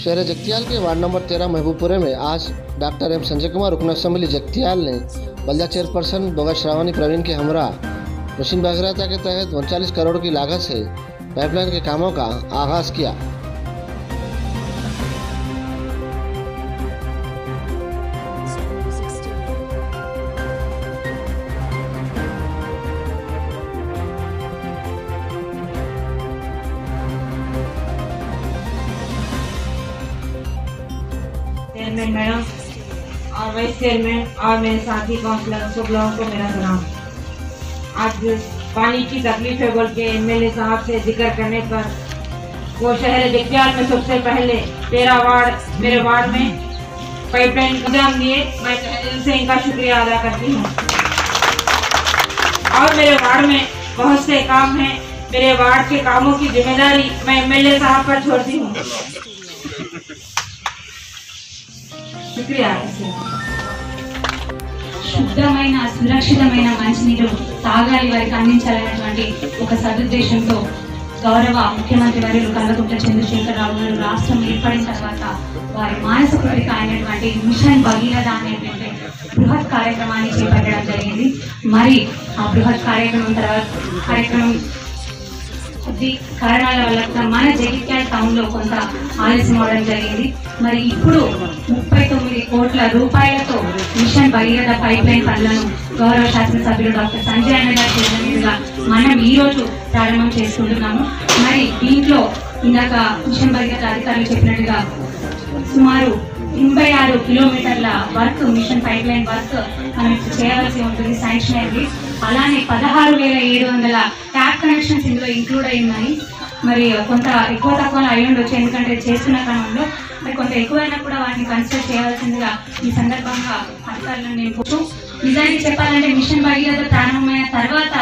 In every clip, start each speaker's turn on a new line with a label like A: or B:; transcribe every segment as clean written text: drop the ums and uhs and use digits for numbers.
A: शहर जगतियाल के ward number 13 महबूबपुरे में आज डॉक्टर एम संजय कुमार रुकन असेंबली जगतियाल ने बल्ला चेयरपर्सन बोगा श्रावणी प्रवीण के हमरा मशीन भागीरथता के तहत 39 करोड़ की लागत से पाइपलाइन के कामों का आगाज किया।
B: चेयरमैन मैडम और वाइस चेयरमैन और मेरे साथी काउंसलर सब लोगों को मेरा सलाम। आज पानी की तकलीफ है बोल के एमएलए साहब से जिक्र करने पर वो शहर जगतियाल में सबसे पहले 13 वार्ड मेरे वार्ड में पाइपलाइन इंतजाम दिए, मैं दिल से इनका शुक्रिया अदा करती हूँ। और मेरे वार्ड में बहुत से काम हैं, मेरे वार्ड के कामों की जिम्मेदारी मैं एमएलए साहब पर छोड़ती हूँ।
C: శుద్ధమైన సురక్షితమైన మంచినీరు తాగాలి వారికి అందించాలనేటువంటి ఒక సదుద్దేశంతో గౌరవ ముఖ్యమంత్రి వర్యులు కల్వకుంట్ల చంద్రశేఖరరావు గారు రాష్ట్రం ఏర్పడిన తర్వాత వారి మానస కోరిక అయినటువంటి మిషన్ భగీరథ అనేటువంటి బృహత్ కార్యక్రమాన్ని చేపట్టడం జరిగింది। మరి ఆ బృహత్ కార్యక్రమం కొద్ది కారణాల వల్ల మన జగిత్యాల టౌన్ లో కొంత ఆలస్యం అవడం జరిగింది। మరి ఇప్పుడు 39 కోట్ల రూపాయలతో మిషన్ భగీరథ పైప్ లైన్ పనులను గౌరవ శాసనసభ్యులు డాక్టర్ సంజయ్ అన్న గారి చేతుల మీదుగా మనం ఈ రోజు ప్రారంభం చేసుకుంటున్నాము। మరి దీంట్లో ఇందాక మిషన్ భగీరథ అధికారులు చెప్పినట్టుగా సుమారు 86 కిలోమీటర్ల work mission pipeline work మనం చేయవలసి ఉంటుంది, శాంక్షన్ అయింది। అలానే 16,700 ట్యాప్ కనెక్షన్స్ ఇందులో ఇంక్లూడ్ అయి ఉన్నాయి। మరి కొంత ఎక్కువ తక్కువ అయి ఉండొచ్చు, ఎందుకంటే చేస్తున్న క్రమంలో మరి కొంత ఎక్కువైనా కూడా వాటిని కన్సిడర్ చేయవలసిందిగా ఈ సందర్భంగా అధికారులను నేను కోరుతూ, నిజానికి చెప్పాలంటే మిషన్ భగీరథ ప్రారంభమైన తర్వాత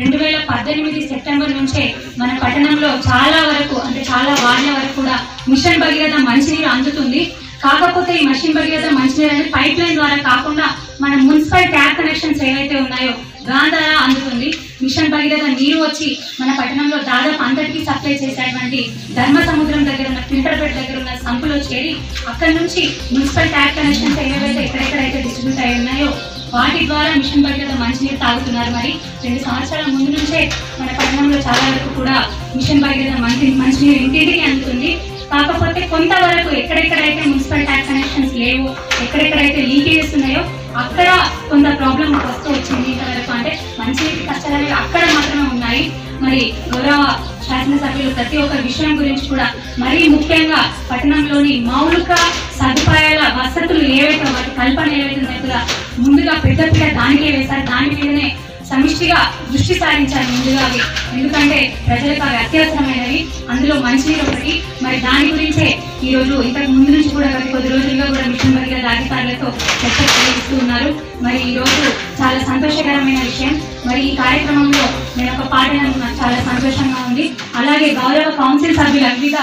C: 2018 సెప్టెంబర్ నుంచే మన పట్టణంలో చాలా వరకు అంటే చాలా వార్డుల వరకు కూడా మిషన్ భగీరథ మంచినీరు అందుతుంది। కాకపోతే ఈ మిషన్ భగీరథ మంచినీరు అనేది పైప్ లైన్ ద్వారా కాకుండా మన మున్సిపల్ ట్యాప్ కనెక్షన్స్ ఏవైతే ఉన్నాయో దాని ద్వారా అందుతుంది। మిషన్ భగీరథ నీరు వచ్చి మన పట్టణంలో దాదాపు అంతటికీ సప్లై చేసేటువంటి ధర్మ సముద్రం దగ్గర ఉన్న ఫిల్టర్ బెడ్ దగ్గర ఉన్న సంపులో చేరి అక్కడి నుంచి మున్సిపల్ ట్యాప్ కనెక్షన్స్ ఏవైతే ఎక్కడెక్కడైతే డిస్ట్రిబ్యూట్ అయి ఉన్నాయో వాటి ద్వారా మిషన్ భగీరథ మంచినీరు తాగుతున్నారు। మరి 2 సంవత్సరాల ముందు నుంచే మన పట్టణంలో చాలా వరకు కూడా మిషన్ భగీరథ మంచినీరు ఇంటింటికి అందుతుంది। కాకపోతే కొంతవరకు ఎక్కడెక్కడైతే మున్సిపల్ ట్యాప్ కనెక్షన్స్ లేవు, ఎక్కడెక్కడైతే లీకేజెస్ ఉన్నాయో అక్కడ కొంత ప్రాబ్లం వస్తూ వచ్చింది। ఇంతవరకు అంటే మంచినీటి కష్టాలు అక్కడ మాత్రమే ఉన్నాయి। మరి గౌరవ శాసనసభ్యులు ప్రతి ఒక్క విషయం గురించి కూడా మరీ ముఖ్యంగా పట్టణంలోని మౌలిక సదుపాయాల వసతులు ఏవైతే వాటి కల్పన ఏవైతే ఉన్నాయో కూడా ముందుగా పెద్దపీట దానికే వేశారు, దాని మీదనే సమిష్టిగా దృష్టి సారించాలి ముందుగా అవి, ఎందుకంటే ప్రజలకు అవి అత్యవసరమైనవి, అందులో మంచినీరు ఒకటి। మరి దాని గురించే ఈరోజు ఇంతకు ముందు నుంచి కూడా కొద్ది రోజులుగా కూడా మిషన్ భగీరథ అధికారులతో చర్చలు నిర్వహిస్తూ ఉన్నారు। మరి ఈరోజు చాలా సంతోషకరమైన విషయం। మరి ఈ కార్యక్రమంలో నేను ఒక పాడడం నాకు చాలా సంతోషంగా ఉంది। అలాగే గౌరవ కౌన్సిల్ సభ్యులు వివిధ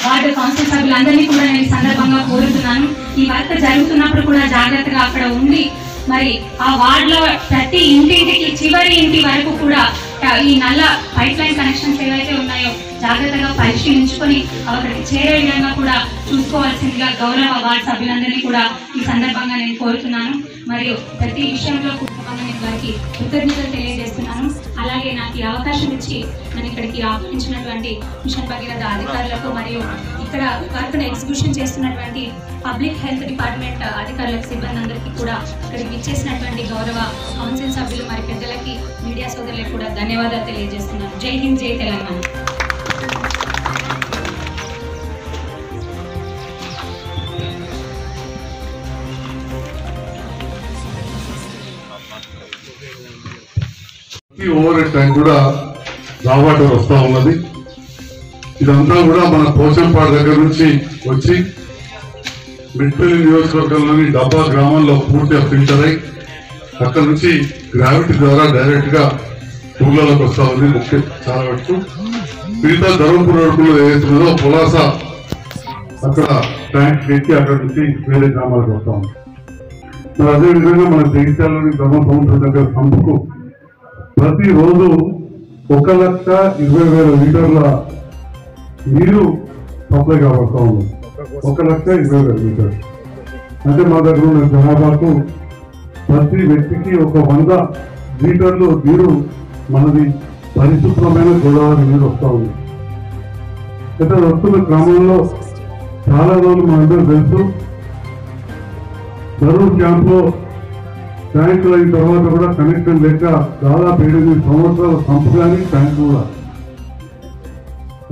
C: వార్డు కౌన్సిల్ సభ్యులందరినీ కూడా నేను ఈ సందర్భంగా కోరుతున్నాను, ఈ వర్క్ జరుగుతున్నప్పుడు కూడా జాగ్రత్తగా అక్కడ ఉండి మరి ఆ వార్డులో ప్రతి ఇంటింటికి చివరి ఇంటి వరకు కూడా ఈ నల్ల పైప్ లైన్ కనెక్షన్స్ ఏవైతే ఉన్నాయో జాగ్రత్తగా పరిశీలించుకొని అక్కడికి చేరే విధంగా కూడా చూసుకోవాల్సిందిగా గౌరవ వార్డు సభ్యులందరినీ కూడా ఈ సందర్భంగా నేను కోరుతున్నాను। మరియు ప్రతి విషయంలో వారికి కృతజ్ఞతలు తెలియజేస్తున్నాను। అలాగే నాకు ఈ అవకాశం ఇచ్చి నేను ఇక్కడికి ఆహ్వానించినటువంటి మిషన్ భగీరథ అధికారులకు మరియు ఇక్కడ వర్క్ను ఎగ్జిక్యూషన్ చేస్తున్నటువంటి పబ్లిక్ హెల్త్ డిపార్ట్మెంట్ అధికారులకు సిబ్బంది అందరికీ కూడా ఇక్కడికి ఇచ్చేసినటువంటి గౌరవ కౌన్సిల్ సభ్యులు మరి పెద్దలకి మీడియా సోదరులకు కూడా ధన్యవాదాలు తెలియజేస్తున్నాను। జై హింద్, జై తెలంగాణ।
D: ఓవర్ టైం కూడా రావాటర్ వస్తూ ఉన్నది। ఇదంతా కూడా మన పోచంపాడు దగ్గర నుంచి వచ్చి మెట్పల్లి నియోజకవర్గంలోని డబ్బా గ్రామంలో పూర్తిగా ఫిల్టర్ అయి అక్కడ నుంచి గ్రావిటీ ద్వారా డైరెక్ట్ గా ఊళ్ళలోకి వస్తూ ఉంది। ముఖ్య చాలా వరకు మిగతా ధర్మపుర వరకులో ఏదైతుందో పులాస అక్కడ ట్యాంక్ ఎక్కి అక్కడ నుంచి వేరే గ్రామాలకు వస్తూ ఉంది। మరి అదేవిధంగా మన జగిత్యాలలోని ధర్మ సముద్రం దగ్గర పంపుకు ప్రతిరోజు 1,20,000 లీటర్ల నీరు సప్లై కాబడతా ఉంది। 1,20,000 లీటర్లు. అంటే మా దగ్గర ఉన్న జనాభాకు ప్రతి వ్యక్తికి ఒక 100 లీటర్లు నీరు మనది పరిశుభ్రమైన గోదావరి నీరు వస్తూ ఉంది. అయితే వస్తున్న క్రమంలో చాలా రోజులు మనందరూ తెలుసు, ధరూర్ క్యాంప్లో ట్యాంకులు అయిన తర్వాత కూడా కనెక్షన్ లేక దాదాపు 8 సంవత్సరాల సంపు కానీ ట్యాంకు కూడా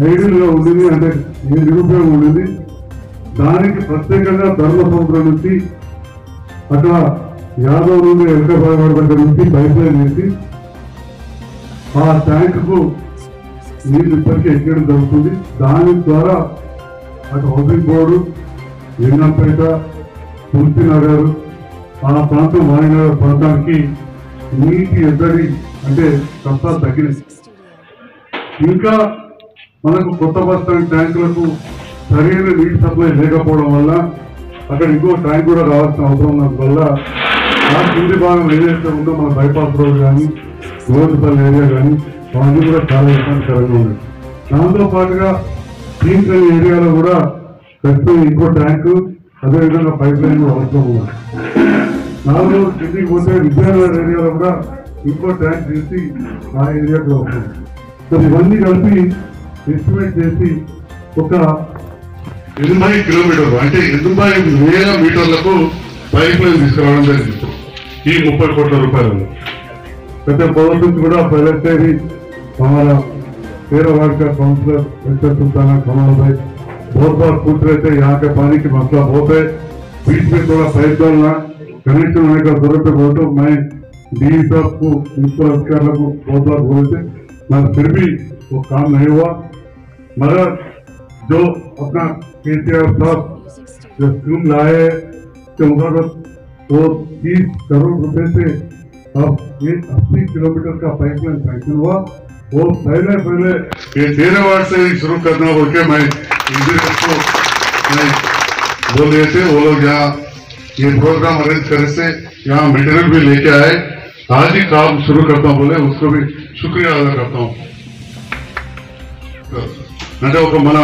D: ఐడియల్గా ఉండింది, అంటే నిరుపయోగం ఉండింది. దానికి ప్రత్యేకంగా ధర్మసముద్రం నుంచి అక్కడ యాదవ్ నుండి ఎలకబాగర్ దగ్గర నుంచి పైప్ లైన్ వేసి ఆ ట్యాంకుకు నీళ్ళు ఇప్పటికీ ఎక్కడం జరుగుతుంది. దాని ద్వారా అటు హౌసింగ్ బోర్డు, లింగంపేట, తులసి నగర్, ఆ ప్రాంతం వాణినగర్ ప్రాంతానికి నీటి ఎద్దడి అంటే కష్టాలు తగ్గినాయి. ఇంకా మనకు కొత్త బస్ స్టాండ్ ట్యాంకులకు సరైన నీటి సప్లై లేకపోవడం వల్ల అక్కడ ఇంకో ట్యాంక్ కూడా రావాల్సిన అవసరం ఉన్నందువల్ల ఆ కింది భాగం ఏదైతే ఉందో మన బైపాస్ రోడ్ కానీ గోవిందపల్లి ఏరియా కానీ అవన్నీ కూడా చాలా ఇబ్బందికరంగా ఉన్నాయి. దాంతో పాటుగా శ్రీశైలం ఏరియాలో కూడా ఖచ్చితంగా ఇంకో ట్యాంకు, అదేవిధంగా పైప్ లైన్ అవసరం ఉన్నాయి. 4 రోజులు కిందికి పోతే విజయనగర్ ఏరియాలో కూడా ఇంకో ట్యాంక్ చేసి ఆ ఏరియాకు వస్తుంది. మరి ఇవన్నీ కలిపి ఎస్టిమేట్ చేసి ఒక 80 కిలోమీటర్లు అంటే 80,000 మీటర్లకు పైప్ లైన్ తీసుకురావడం జరిగింది ఈ 30 కోట్ల రూపాయలలో. అయితే పొదల నుంచి కూడా पहले ही हमारा 13 वार्ड का काउंसलर मिस्टर सुल्ताना कमाल भाई बहुत बार पूछ रहे थे, यहाँ के पानी की मसला बहुत है, बीच में थोड़ा पाइप डालना, कनेक्शन होने का जरूरत है। बोलते मैं डी साहब को म्यूनसिपल अधिकारियों को बहुत बार बोले थे, मगर फिर भी वो काम नहीं हुआ। मगर जो अपना केसीआर साहब जो स्कीम लाए के मुताबिक वो 30 करोड़ रुपए से अब ये 80 किलोमीटर का पाइपलाइन सैंक्शन हुआ। वो पहले ये 13 वार्ड से शुरू करना बोल के मैं इंजीनियर को बोल रहे थे। वो लोग यहाँ ये प्रोग्राम अरेंज करे से यहाँ मटेरियल भी लेके आए, आज ही काम शुरू करता हूँ बोले, उसको भी शुक्रिया अदा करता हूँ। అంటే ఒక మన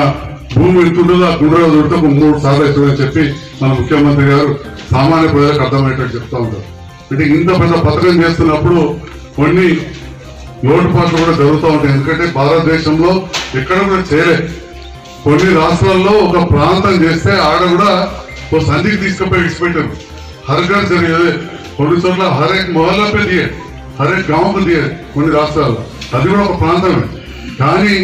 D: భూమి ఎంతుంటుందో ఆ గుండ్ర దొరికితే 3 సార్లు అవుతుందని చెప్పి మన ముఖ్యమంత్రి గారు సామాన్య ప్రజలకు అర్థమయ్యేటట్టు చెప్తా ఉంటారు. అంటే ఇంత పెద్ద పథకం చేస్తున్నప్పుడు కొన్ని లోటుపాట్లు కూడా జరుగుతూ ఉంటాయి. ఎందుకంటే భారతదేశంలో ఎక్కడ కూడా చేయలేదు. కొన్ని రాష్ట్రాల్లో ఒక ప్రాంతం చేస్తే ఆడ కూడా ఓ సంధికి తీసుకుపోయి విడిచిపెట్టారు. హర్ ఘర్ జరిగేది కొన్ని చోట్ల హరేక్ మొహల్లా పే దియే, హరేక్ గాంవ్ దియే కొన్ని రాష్ట్రాల్లో, అది కూడా ఒక ప్రాంతమే. కానీ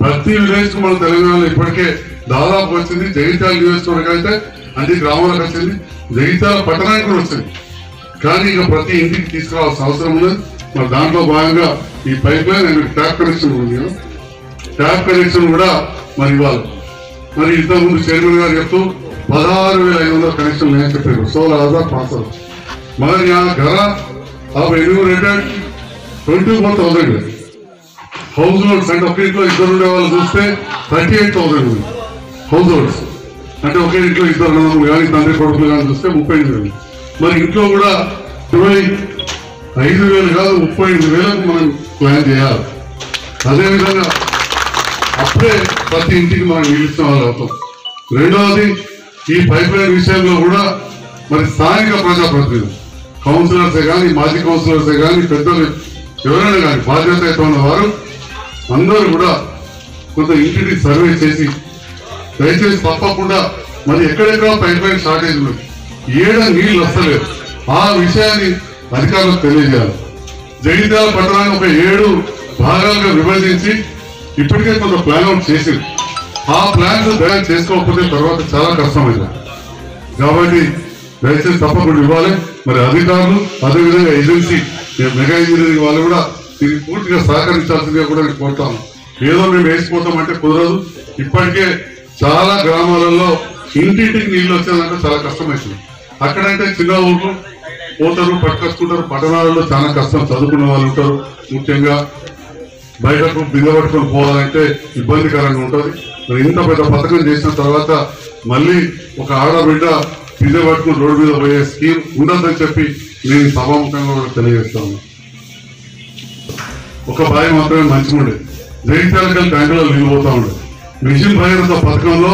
D: ప్రతి విలేజ్ మన తెలంగాణలో ఇప్పటికే దాదాపు వచ్చింది. జగిత్యాల నియోజకవర్గం అయితే అన్ని గ్రామాలకు వచ్చింది, జగిత్యాల పట్టణానికి కూడా వచ్చింది. కానీ ఇక ప్రతి ఇంటికి తీసుకురావాల్సిన అవసరం ఉన్నది. మరి దాంట్లో భాగంగా ఈ పైప్ లైన్ ట్యాప్ కనెక్షన్ ఉంది, ట్యాప్ కనెక్షన్ కూడా మరి ఇవ్వాలి. మరి ఇంతకుముందు చైర్మన్ గారు చెప్తూ 16,500 कनेक्शन नहीं सकते, 16,500 मगर यहाँ घर अब एन्यूमरेटेड 24,000 हाउस होल्ड्स అంటే ఒకే ఇంట్లో ఇద్దరు ఉండే వాళ్ళు చూస్తే 38,000 హౌస్ హోల్డ్స్ అంటే ఒకే ఇంట్లో ఇద్దరు అన్నదమ్ములు కానీ తండ్రి కొడుకులు కానీ చూస్తే 38,000. మరి ఇంట్లో కూడా 25,000 కాదు 35,000 మనం ప్లాన్ చేయాలి. అదేవిధంగా అప్పుడే ప్రతి ఇంటికి మనం నిలుస్తున్న వాళ్ళు అవుతాం. రెండవది ఈ పైప్ లైన్ విషయంలో కూడా మరి స్థానిక ప్రజాప్రతినిధులు కౌన్సిలర్సే కానీ మాజీ కౌన్సిలర్సే కానీ పెద్దలు ఎవరైనా కానీ బాధ్యత అయితే ఉన్నవారు అందరూ కూడా కొంత ఇంటికి సర్వే చేసి దయచేసి తప్పకుండా మరి ఎక్కడెక్కడ పైప్ లైన్ షార్టేజ్ ఉంది, ఏడ నీళ్ళు వస్తలేదు, ఆ విషయాన్ని అధికారులకు తెలియజేయాలి. జగిత్యాల పట్టణాన్ని ఒక 7 భాగాలుగా విభజించి ఇప్పటికే కొంత ప్లాన్ అవుట్ చేసింది. ఆ ప్లాన్ దయచేసి చేసుకోకపోతే తర్వాత చాలా కష్టమైంది. కాబట్టి దయచేసి తప్పకుండా ఇవ్వాలి. మరి అధికారులు అదేవిధంగా ఏజెన్సీ మెగా ఇంజనీరింగ్ వాళ్ళు కూడా దీనికి పూర్తిగా సహకరించాల్సిందిగా కూడా నేను కోరుతాను. ఏదో మేము వేసిపోతామంటే కుదరదు. ఇప్పటికే చాలా గ్రామాలలో ఇంటింటికి నీళ్ళు వచ్చేదంటే చాలా కష్టమవుతుంది. అక్కడంటే చిన్న ఊళ్ళు పోతారు, పట్టుకొచ్చుకుంటారు. పట్టణాలలో చాలా కష్టం, చదువుకున్న వాళ్ళు ఉంటారు. ముఖ్యంగా బయటకు బిందె పట్టుకొని పోవాలంటే ఇబ్బందికరంగా ఉంటుంది. మరి ఇంత పెద్ద పథకం చేసిన తర్వాత మళ్ళీ ఒక ఆడబిడ్డ బిందె పట్టుకుని రోడ్డు మీద పోయే స్కీమ్ ఉండదని చెప్పి నేను సభాముఖంగా కూడా తెలియజేస్తాను. ఒక బావి మాత్రమే మంచిగా ఉండేది, జగిత్యాల ట్యాంకులో నీళ్ళు పోతా ఉండేది. మిషన్ భగీరథ పథకంలో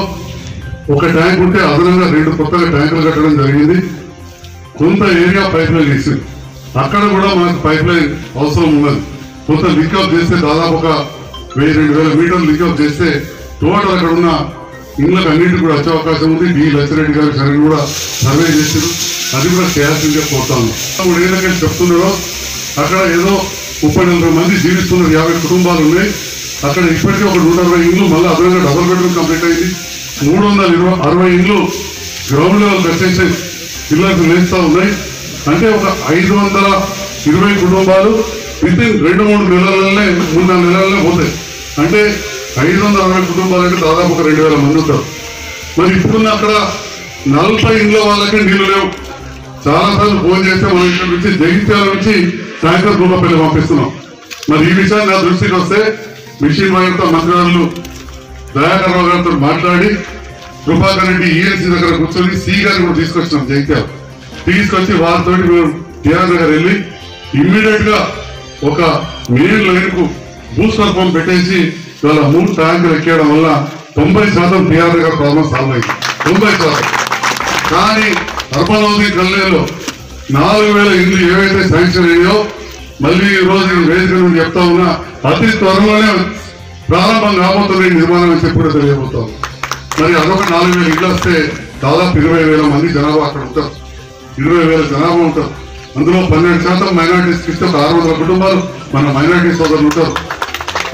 D: ఒక ట్యాంక్ ఉంటే అదనంగా 2 కొత్తగా ట్యాంకులు కట్టడం జరిగింది. కొంత ఏరియా పైప్ లైన్ వేసింది. అక్కడ కూడా మనకు పైప్ లైన్ అవసరం ఉన్నది. కొంత లింకప్ చేస్తే దాదాపు ఒక 1000-2000 మీటర్లు లింకప్ చేస్తే టోటల్ అక్కడ ఉన్న ఇళ్ళకి అన్నింటికి కూడా వచ్చే అవకాశం ఉంది. డి లచ్చిరెడ్డి గారి సరైన కూడా సర్వే చేశారు. అది కూడా చేయాల్సిందిగా కోరుతాను. ఏదైనా చెప్తున్నారో అక్కడ ఏదో 30-40 మంది జీవిస్తున్నారు, 50 కుటుంబాలు ఉన్నాయి. అక్కడ ఇప్పటికీ ఒక 160 ఇండ్లు మళ్ళీ అదనంగా డబుల్ బెడ్రూమ్ కంప్లీట్ అయింది. 360 ఇండ్లు గ్రౌండ్ లెవెల్ కట్టేసి పిల్లలకు లేస్తూ ఉన్నాయి. అంటే ఒక 520 కుటుంబాలు వితిన్ 2-3 నెలలనే 3-4 నెలలనే పోతాయి. అంటే 560 కుటుంబాలు అంటే దాదాపు ఒక 2000 మంది ఉంటారు. మరి ఇప్పుడున్న అక్కడ 40 ఇండ్ల వాళ్ళకే నీళ్లు లేవు. చాలాసార్లు ఫోన్ చేస్తే మనం ఇక్కడ నుంచి జగిత్యాల నుంచి ట్యాంకర్ రూపంలో పంపిస్తున్నాం. మరి ఈ విషయాన్ని నా దృష్టికి వస్తే మిషన్ వారితో మంత్రివర్యులు దయాకర్ రావు గారితో మాట్లాడి కృపాకర్ రెడ్డి ఈఎన్సీ దగ్గర కూర్చొని సి గారిని కూడా తీసుకొచ్చినాం. జగిత్యాల తీసుకొచ్చి వారితో మేము టీఆర్ నగర్ వెళ్ళి ఇమ్మీడియట్ గా ఒక మెయిన్ లైన్ కు బూస్టర్ పంప్ పెట్టేసి ఇవాళ 3 ట్యాంకులు ఎక్కేయడం వల్ల 90% టీఆర్ నగర్ ప్రాబ్లం సాల్వ్ అయింది. 90%. కానీ అర్బన్ హౌసింగ్ కల్లేలో 4000 ఇండ్లు ఏవైతే శాంక్షన్ అయ్యాయో మళ్ళీ ఈ రోజు ఈ వేదిక నుండి చెప్తా ఉన్నా అతి త్వరలోనే ప్రారంభం కాబోతుంది నిర్మాణం అని చెప్పి కూడా తెలియబోతాం. మరి అదొక 4000 ఇండ్లు వస్తే దాదాపు 20,000 మంది జనాభా అక్కడ ఉంటారు. 20,000 జనాభా ఉంటారు. అందులో 12% మైనార్టీస్కి ఇస్తే 600 కుటుంబాలు మన మైనార్టీ సోదరులు ఉంటారు.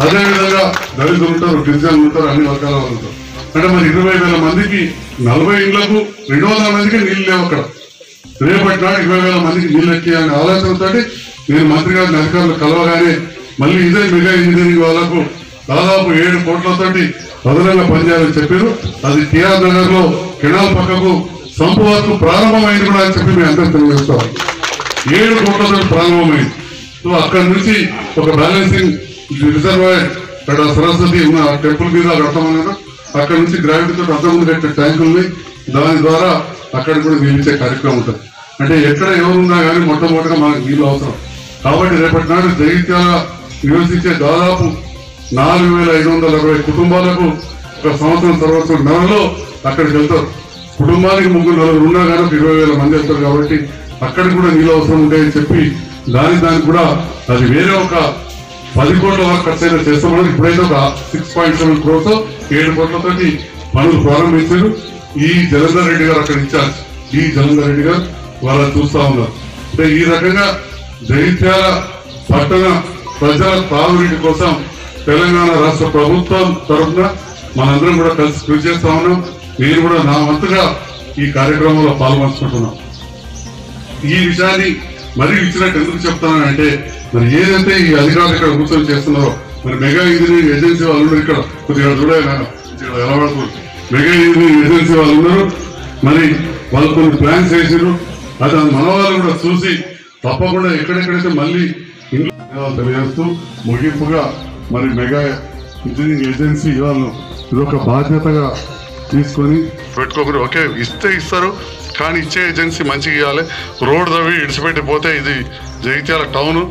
D: అదేవిధంగా దళితులు ఉంటారు, గిరిజనులు ఉంటారు, అన్ని వర్గాల వాళ్ళు ఉంటారు. అంటే మరి 20,000 మందికి 40 ఇండ్లకు 200 మందికి నీళ్లు లేవు. అక్కడ రేపటి నాడు 20,000 మందికి నీళ్ళు ఎక్కియాలనే ఆలోచనతో నేను మంత్రి గారిని అధికారులు కలవగానే మళ్ళీ ఇదే మెగా ఇంజనీరింగ్ వాళ్ళకు దాదాపు 7 కోట్లతోటి అదనంగా పనిచేయాలని చెప్పారు. అది టీఆర్ నగర్ లో కెనాల్ పక్కకు సంపు వర్క్ ప్రారంభమైంది కూడా అని చెప్పి మేము అందరూ తెలియజేస్తాం. 7 కోట్లతో ప్రారంభమైంది. సో అక్కడి నుంచి ఒక బ్యాలెన్సింగ్ రిజర్వాయర్ అక్కడ సరస్వతి ఉన్న టెంపుల్ మీద కడతామని కదా, అక్కడ నుంచి గ్రావిటీతో అంతకుముందు కట్టే ట్యాంకుల్ని దాని ద్వారా అక్కడ కూడా నిలిచే కార్యక్రమం ఉంటుంది. అంటే ఎక్కడ ఎవరున్నా కానీ మొట్టమొదటిగా మనకు నీళ్ళు అవసరం. కాబట్టి రేపటి నాడు జగిత్యాల నివసించే దాదాపు 4,560 కుటుంబాలకు ఒక సంవత్సరం నెలలో అక్కడికి వెళ్తారు. కుటుంబానికి 3-4 ఉన్నా కానీ 20,000 మంది వెళ్తారు. కాబట్టి అక్కడికి కూడా నీళ్ళు అవసరం ఉంటాయని చెప్పి దానికి కూడా అది వేరే ఒక 10 కోట్ల వరకు ఖర్చు చేస్తామని ఇప్పుడైతే ఒక 6.7 crores 7 కోట్లతోటి పనులు ప్రారంభించారు. ఈ జలంధర్ రెడ్డి గారు అక్కడ ఇన్ఛార్జ్, ఈ జలంధర్ రెడ్డి గారు వాళ్ళ చూస్తా ఉన్నారు. అంటే ఈ రకంగా జగిత్యాల పట్టణ ప్రజల తాగునీటి కోసం తెలంగాణ రాష్ట్ర ప్రభుత్వం తరఫున మనందరం కూడా కలిసి కృషి చేస్తా ఉన్నాం. నేను కూడా నా వంతుగా ఈ కార్యక్రమంలో పాల్పంచుకుంటున్నాం. ఈ విషయాన్ని మరీ ఇచ్చినట్టు ఎందుకు చెప్తానంటే మరి ఏదైతే ఈ అధికారులు ఇక్కడ కూర్చొని చేస్తున్నారో మరి మెగా ఇంజనీరింగ్ ఏజెన్సీ వాళ్ళు ఉన్నారు. ఇక్కడ కొద్దిగా ఎలా మెగా ఇంజనీరింగ్ ఏజెన్సీ వాళ్ళు ఉన్నారు. మరి వాళ్ళు కొన్ని ప్లాన్స్ వేసారు. అది మన వాళ్ళు కూడా చూసి తప్పకుండా ఎక్కడెక్కడైతే మళ్ళీ తెలియజేస్తూ ముగింపుగా మరి మెగా ఇంజనీరింగ్ ఏజెన్సీ వాళ్ళు ఇదొక బాధ్యతగా తీసుకొని పెట్టుకోకూడదు. ఓకే ఇస్తే ఇస్తారు కానీ ఇచ్చే ఏజెన్సీ మంచిగా ఇవ్వాలి. రోడ్ తవ్వి ఇడిచిపెట్టిపోతే ఇది జగిత్యాల టౌన్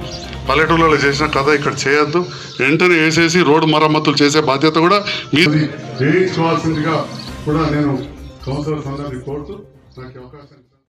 D: పల్లెటూళ్ళలో చేసిన కథ ఇక్కడ చేయొద్దు. వెంటనే వేసేసి రోడ్డు మరమ్మతులు చేసే బాధ్యత కూడా మీది చేయించుకోవాల్సిందిగా కూడా నేను కౌన్సిలర్స్ అందరినీ కోరుతూ నాకు అవకాశం